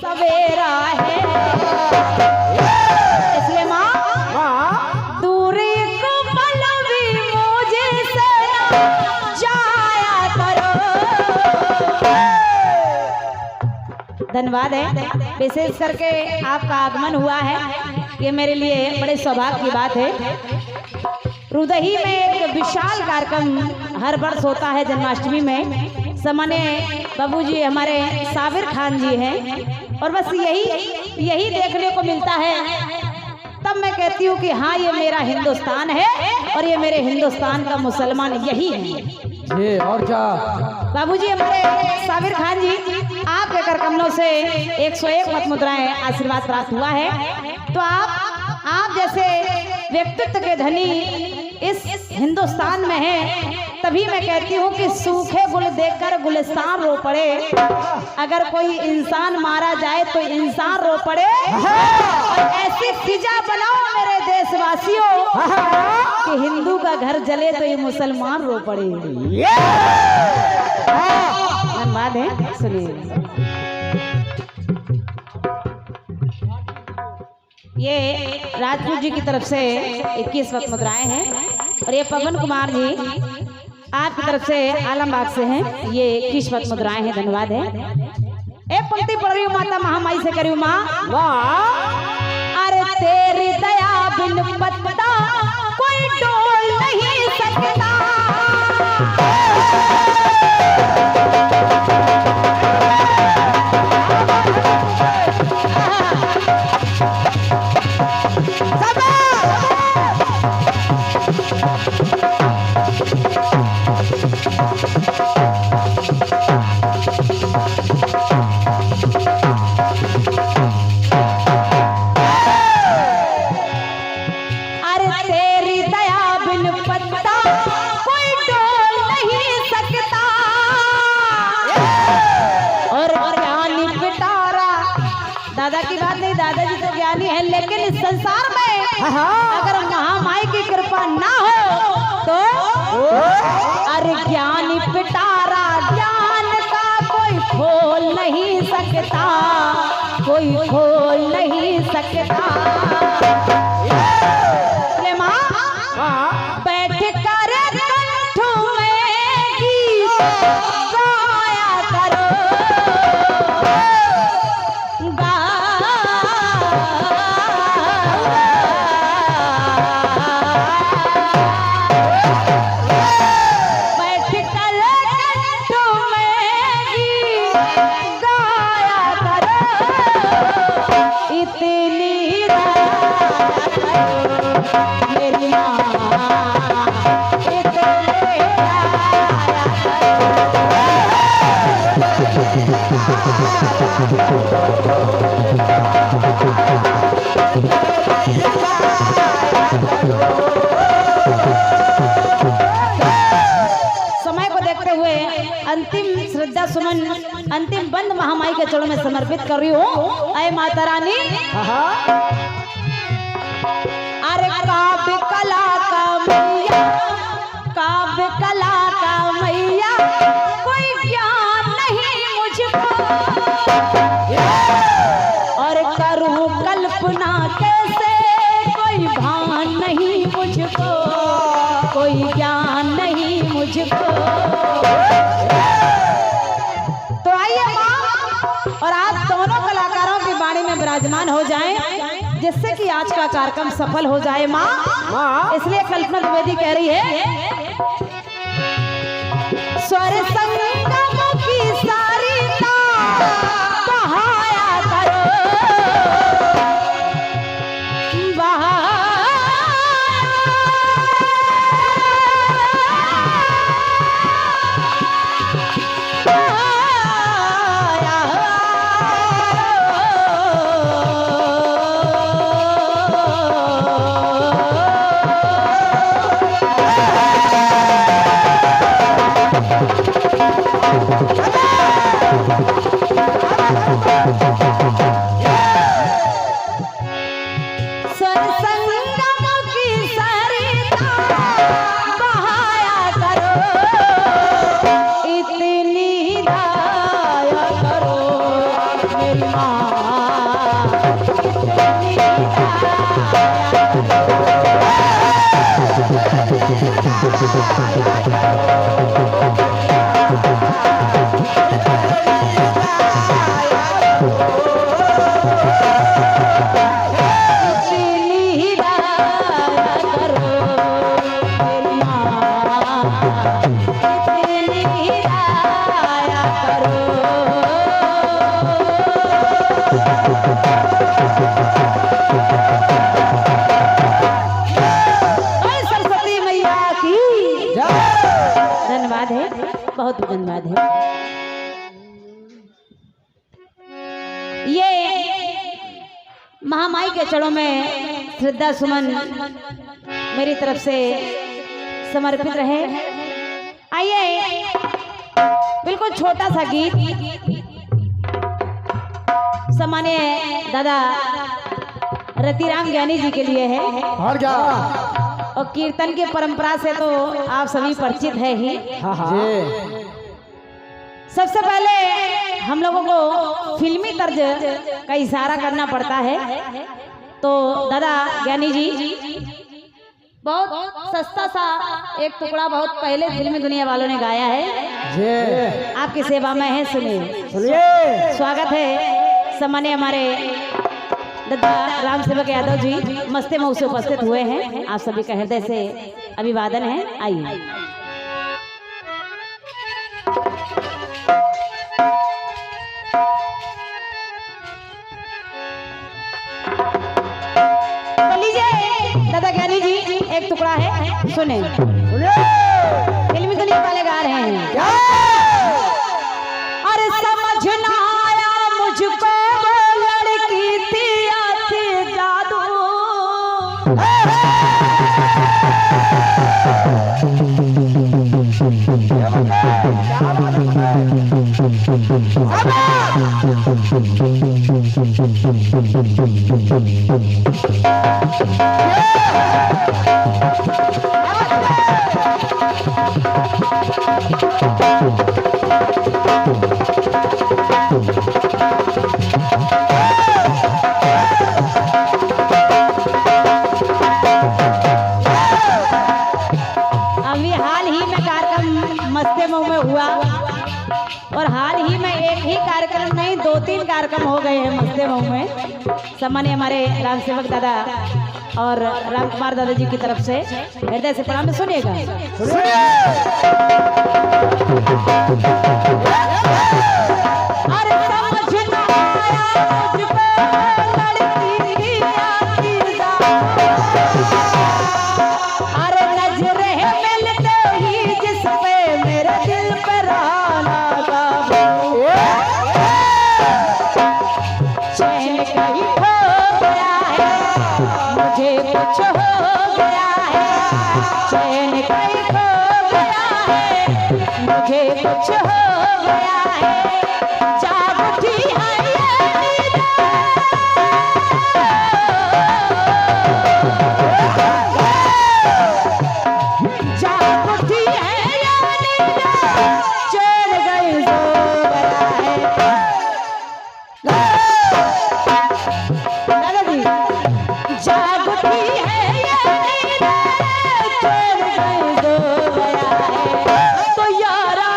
सवेरा है। इसलिए माँ दूरी को पल भी मुझे से जाया करो। धन्यवाद है, विशेष करके आपका आगमन हुआ है, ये मेरे लिए बड़े सौभाग्य की बात है। रुदही में एक विशाल कार्यक्रम हर वर्ष होता है जन्माष्टमी में। सामान्य बाबूजी हमारे साबिर खान जी हैं और बस यही देखने को मिलता है। तब मैं कहती हूँ कि हाँ, ये मेरा हिंदुस्तान है और ये मेरे हिंदुस्तान का मुसलमान यही है। ये और क्या बाबूजी हमारे साबिर खान जी, आपके कर कमलों से 101 मत मुद्राएं आशीर्वाद प्राप्त हुआ है। तो आप जैसे व्यक्तित्व के धनी इस हिंदुस्तान में है, तभी मैं कहती हूँ कि सूखे गुल देखकर गुलिस्तान रो पड़े। अगर कोई इंसान मारा जाए तो इंसान रो पड़े। और ऐसी फिजा बनाओ मेरे देशवासियों कि हिंदू का घर जले तो ये मुसलमान रो पड़े। धन्यवाद है, सुनिए। ये राजपूत जी की तरफ से 21 वक्त मुद्राएं हैं और ये पवन कुमार जी आपकी तरफ से आलमबाग से हैं, ये 21 वक्त मुद्राएं हैं। धन्यवाद है। एक पंक्ति पढ़ रही हूँ माता महामाई से करी माँ। अरे तेरी दया बिन पत्ता कोई डोल नहीं सकता। दादा की बात नहीं, दादाजी तो ज्ञानी है, लेकिन इस संसार में अगर महामाई की कृपा ना हो तो अरे ज्ञानी पिटारा ज्ञान का कोई खोल नहीं सकता, कोई खोल नहीं सकता। बैठ कर कंठ में गीत गाया करो। समय को देखते हुए अंतिम श्रद्धा सुमन, अंतिम बंद महामाई के चरणों में समर्पित कर रही हूँ। आए माता रानी। अरे काव्य कला का मैया, काव्य कला का मैया, कोई ज्ञान नहीं मुझको और करूँ कल्पना कैसे, कोई भान नहीं मुझको, कोई ज्ञान नहीं मुझको। तो आइए माँ और आप दोनों कलाकारों की वाणी में विराजमान हो जाएं, जिससे कि आज का कार्यक्रम सफल हो जाए माँ। इसलिए कल्पना द्विवेदी कह रही है, स्वर संगम की सारी बहाया करो, Thank you. बहुत धन्यवाद है। ये महामाई के चरणों में श्रद्धा सुमन मेरी तरफ से समर्पित रहे। आइए बिल्कुल छोटा सा गीत सम्मान्य दादा रतिराम ज्ञानी जी के लिए है। और क्या और कीर्तन की परंपरा से तो आप सभी परिचित है ही। सबसे पहले हम लोगों को फिल्मी तर्ज का इशारा करना पड़ता है। तो दादा ज्ञानी जी बहुत सस्ता सा एक टुकड़ा बहुत पहले फिल्मी दुनिया वालों ने गाया है, आपकी सेवा में है। सुनिए। स्वागत है सम्मान्य हमारे दादा राम सेवक यादव जी मस्ते मऊ से उपस्थित हुए हैं। आप सभी का हृदय से अभिवादन है। आइए। दादा ज्ञानी जी एक टुकड़ा है, सुने। फिल्मी दुनिया वाले गा रहे हैं। अरे समझ ना आया मुझको लड़की थी आती जादू, अभी हाल ही में कार्यक्रम मस्ते मऊ में हुआ और हाल ही में एक ही कार्यक्रम नहीं 2-3 कार्यक्रम हो गए हैं मस्ते मऊ में। सम्मान्य हमारे राम सेवक दादा और राम कुमार दादा जी की तरफ से हृदय से प्रणाम। सुनिएगा। अरे समझ ना आया मुझको लड़की थी आती जादू, अरे नजरें मिलते ही जिस पे मेरे दिल पे राना काबू, चैन कहीं खो गया है मुझे कुछ हो गया है, चैन कहीं खो गया है मुझे कुछ हो गया है, जाग उठी है ये जाग उठी है ये चैन गई सो गया है। दादा जी जाग उठी है ये चैन गई सो गया है। तो यारा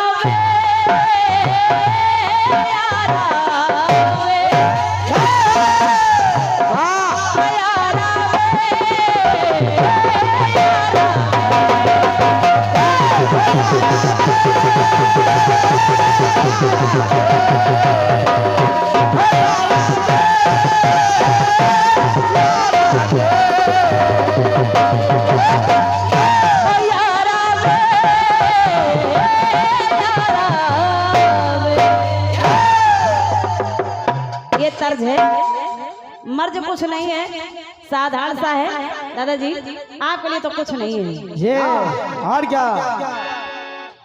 ये तर्ज है, मर्ज कुछ नहीं है, साधारण सा है। दादाजी आपके लिए तो कुछ नहीं है ये। और क्या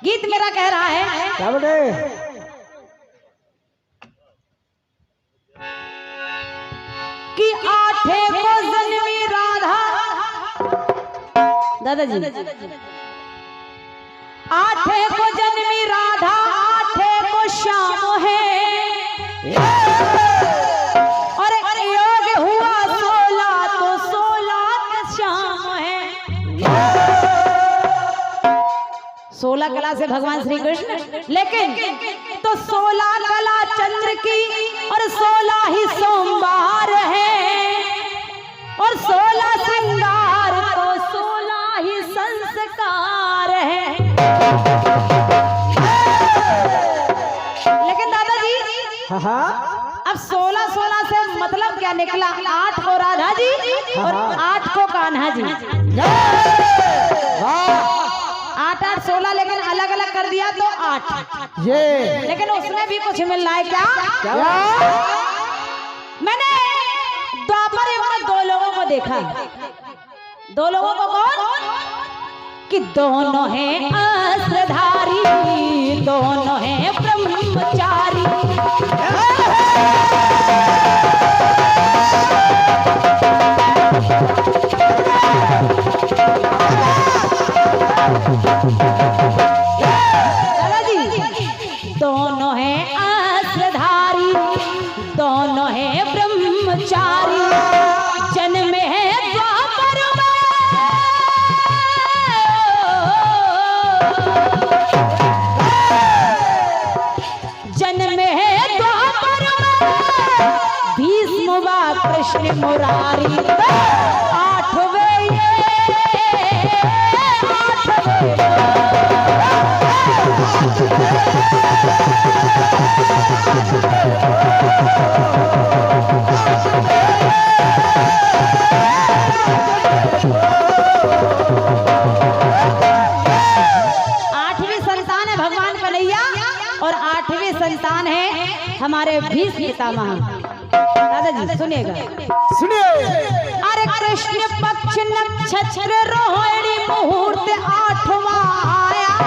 गीत मेरा कह रहा है। क्या बोले? कि आठे को जन्मी राधा, दादाजी आठे को जन्मी राधा आठे को श्याम है, 16 कला से भगवान श्री कृष्ण, लेकिन तो 16 कला चंद्र की और 16 ही सोमवार है, और 16 श्रृंगार तो 16 ही संस्कार है। लेकिन दादाजी अब 16 से मतलब क्या निकला? 8 को राधा जी और 8 को कान्हा जी। 8 16, लेकिन अलग अलग कर दिया तो 8 ये। लेकिन उसमें भी कुछ मिल रहा है क्या? मैंने द्वापर युग में 2 लोगों को देखा। 2 लोगों को कौन? कि दोनों हैं अस्त्रधारी, दोनों हैं ब्रह्मचारी। दोनों हैं अस्त्रधारी, दोनों हैं ब्रह्मचारी। जन्म है द्वापर में, जन्म है द्वापर में भीष्म व कृष्ण मुरारी। 8वें ये 8वीं संतान है भगवान कन्हैया, और 8वीं संतान है हमारे भीष्म पितामह। दादाजी सुनिएगा, सुनिए। अरे कृष्ण पक्ष नक्षत्र रोहिणी मुहूर्त 8वां आया।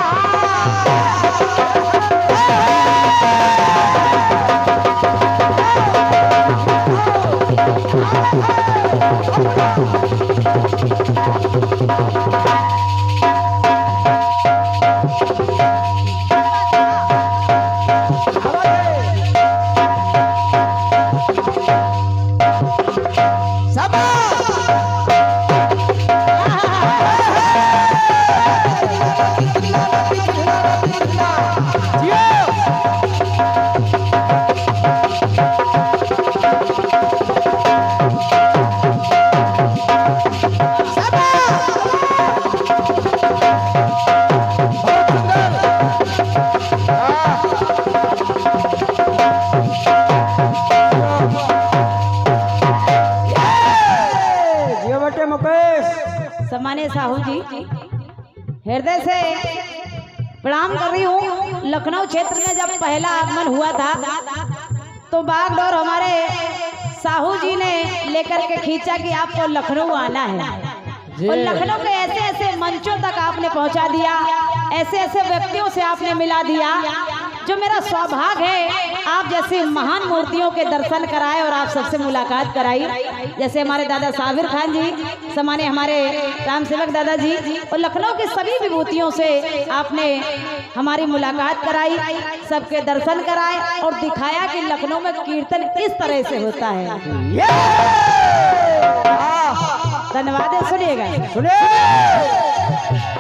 सम्मानित साहू जी, हृदय से प्रणाम कर रही हूँ। लखनऊ क्षेत्र में जब पहला आगमन हुआ था तो बागडोर हमारे साहू जी ने लेकर के खींचा कि आपको लखनऊ आना है, और लखनऊ के ऐसे ऐसे मंचों तक आपने पहुंचा दिया, ऐसे ऐसे व्यक्तियों से आपने मिला दिया, जो मेरा सौभाग्य है आप जैसे महान मूर्तियों के दर्शन कराए और आप सबसे मुलाकात कराई। जैसे हमारे दादा साबिर खान जी, सम्मानित हमारे राम सेवक दादाजी, और लखनऊ के सभी विभूतियों से आपने हमारी मुलाकात कराई, सबके दर्शन कराए और दिखाया कि लखनऊ में कीर्तन इस तरह से होता है। धन्यवाद। सुनिएगा,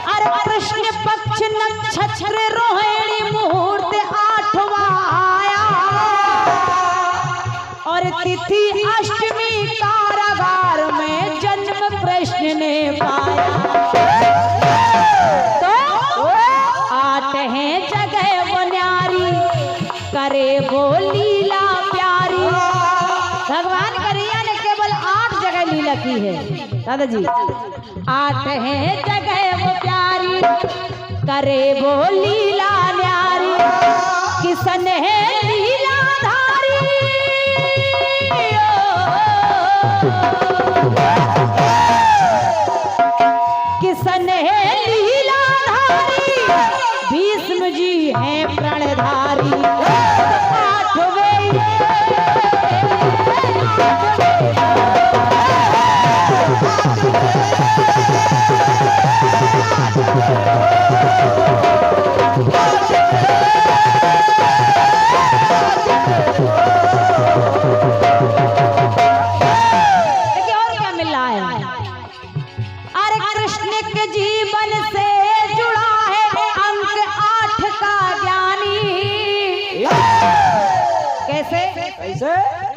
अरे कृष्ण पक्ष नक्षत्र रोहिणी मुहूर्त 8वां आया, और तिथि अष्टमी कारागार में जन्म कृष्ण ने पाया। तो 8 है जगह वो न्यारी, करे वो लीला प्यारी। भगवान कन्हैया ने केवल 8 जगह लीला की है दादाजी। 8 है जगह वो प्यारी, करे वो लीला न्यारी। किसन है लीलाधारी, किसन है लीलाधारी, भीष्म जी हैं प्रणधारी। 8वें ये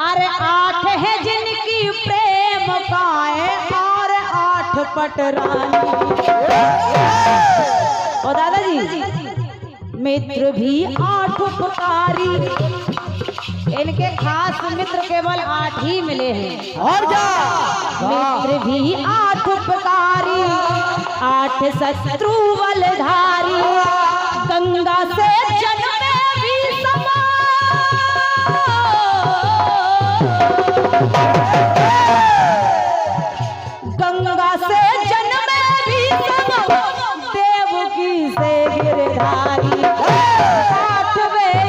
अरे 8 है जिनकी प्रेम काए और 8 पटरानी। ओ दादाजी मित्र भी 8 उपकारी, इनके खास मित्र केवल 8 ही मिले हैं। और क्या मित्र भी 8 उपकारी, 8 शत्रु बलधारी, गंगा से जन्मे भी समा, गंगा से जन्मे भी समा, देवकी से गिरधारी। 8वें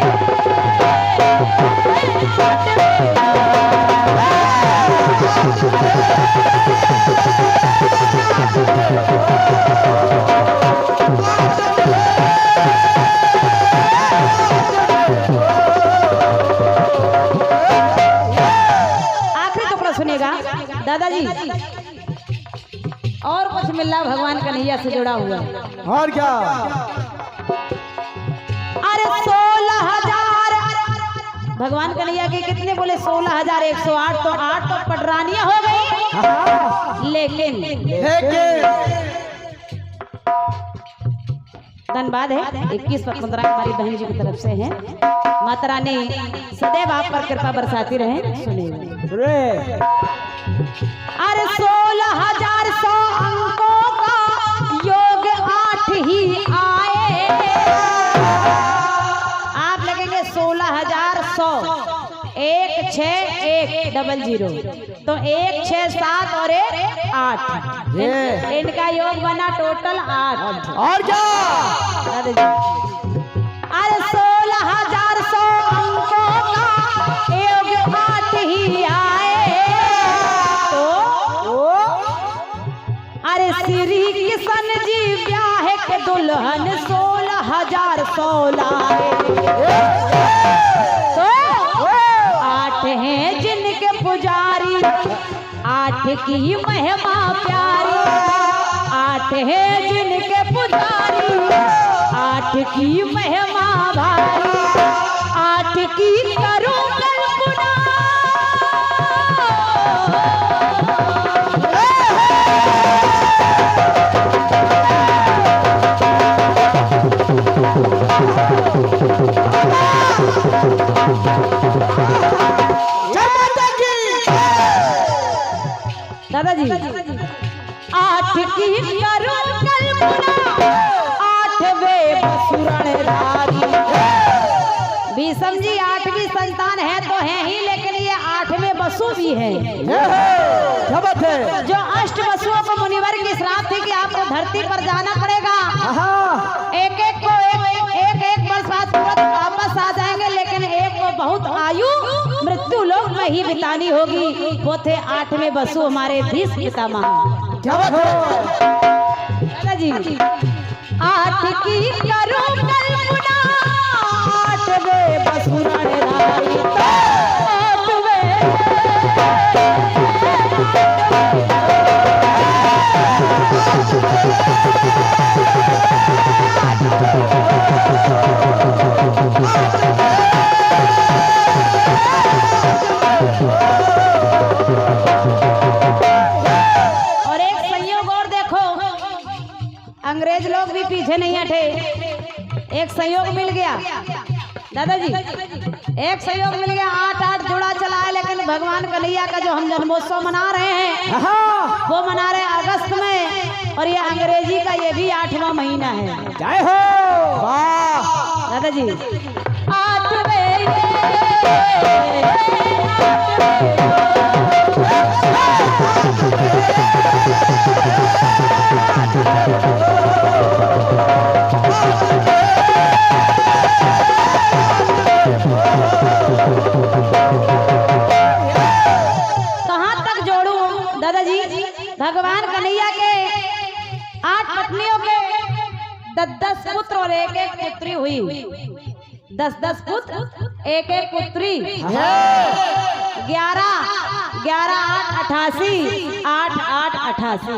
सुनेगा दादाजी। और कुछ मिला भगवान कन्हैया से जुड़ा हुआ। और क्या अरे 16,000 भगवान कन्हैया के कितने बोले? 16,108। तो 8 तो पटरानियां हो गई। लेकिन धन्यवाद है 21 पद्मोद्रा हमारी बहन जी की तरफ से है। माता रानी सदैव आप पर कृपा बरसाती रहे। सुनिए अरे 16,100 अंकों का योग 8 ही आए। आप लगेंगे 16,100 16,100 तो 1 6 7 और 1 8 इनका योग बना टोटल 8। और क्या अरे 16,100 अंकों का योग 8 ही आए। तो अरे श्री किशन जी ब्याह के दुल्हन 16,116 तो 8 हैं जिनके पुजारी, 8 की महिमा प्यारी। 8 हैं जिनके पुजारी, 8 की महिमा भारी। 8 की करूं कल्पना, दादाजी 8 की करूं कल्पना, 8वें बसुरणधारी। भीष्म जी 8वीं संतान है तो है ही, लेकिन ये 8वें बसु भी है। जो अष्ट बसुओं को मुनिवर की श्राप थी कि आपको धरती पर जाना पड़ेगा, एक एक को एक वर्ष बाद तुरंत वापस आ जाएंगे, लेकिन एक को बहुत आयु मृत्यु लोक में ही बितानी होगी। वो थे 8वें बसु हमारे भीष्म पितामह। जी 8 की करूं कल्पना, 8वें बसुरणधारी। 8वें और एक संयोग और देखो, अंग्रेज लोग भी पीछे नहीं हटे। एक संयोग मिल गया दादाजी, एक सहयोग मिल गया। 8-8 जुड़ा चला है, लेकिन भगवान कन्हैया का जो हम जन्मोत्सव मना रहे हैं वो मना रहे हैं अगस्त में, और ये अंग्रेजी का ये भी 8वां महीना है। जय हो वाह दादाजी 8वें दादाजी भगवान कन्हैया के 8 पत्नियों के 10-10 पुत्र और 1-1 पुत्री हुई। 10-10 पुत्र 1-1 पुत्री। 11 8 88 8 88।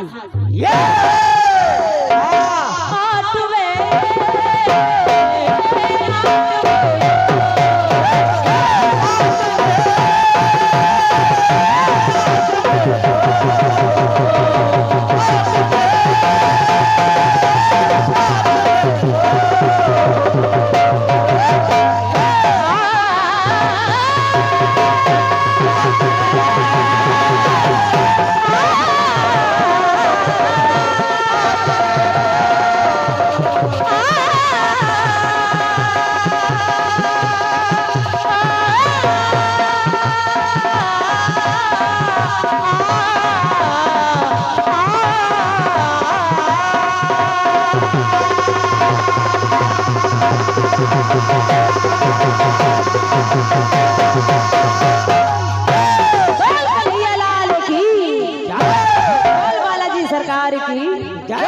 दरबार की जय।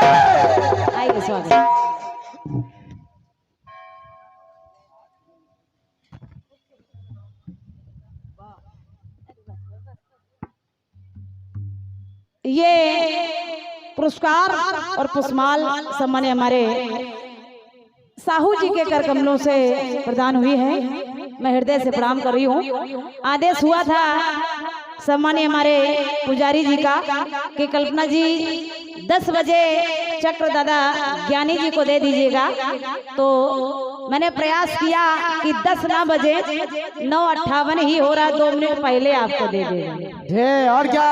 आइए स्वागत। ये पुरस्कार और पुष्पमाल सम्मान हमारे साहू जी के कर कमलों से प्रदान हुई है। मैं हृदय से प्रणाम कर रही हूँ। आदेश हुआ था सम्मानीय हमारे पुजारी जी का कि कल्पना जी 10 बजे चक्र दादा ज्ञानी जी को दे दीजिएगा। तो मैंने प्रयास किया कि 10 ना बजे 9:58 ही हो रहा, 2 मिनट पहले आपको दे देंगे। जय। और क्या